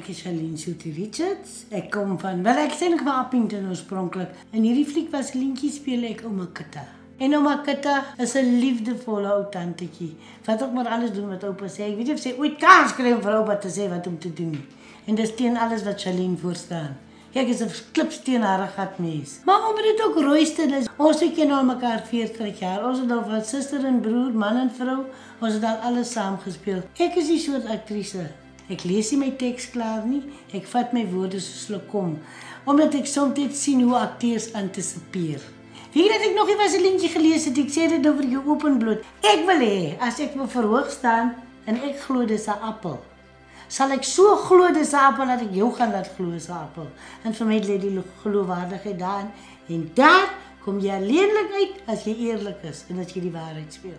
Ek is Charlene Soetie Richards. Ek kom van, wel ek is eintlik van Appington oorspronklik. In hierdie fliek was lientjie speel ek ouma Kitta. En ouma Kitta is 'n liefdevolle ou tantetjie. Wat ook maar alles doen wat oupa sê. Ek weet nie of sy ooit kans kry om vir oupa te sê wat om te doen nie. En dis teen alles wat Charlene voorstaan. Ek is 'n klipsteenharige mens. Maar omdat dit ook rooiste is. Ons ken al mekaar 40 jaar. Ons het al van suster en broer, man en vrou. Ons het al alles saam gespeel. Ek is die soort aktrise. Ek lees nie my teks klaar nie. Ek vat my woorde soos hulle kom. Omdat ek soms sien hoe akteurs antisipeer. Weet jy dat ek nog nie was 'n liedjie gelees het, ek sê dit nou vir jou openbloot. Ek wil hê, as ek wil verhoog staan, en ek glo dis 'n appel, sal ek so glo dis 'n appel, dat ek jou gaan laat glo dis 'n appel. En vir my lê die geloofwaardigheid daarin, en daar kom jy alleenlik uit, as jy eerlik is, en as jy die waarheid speel.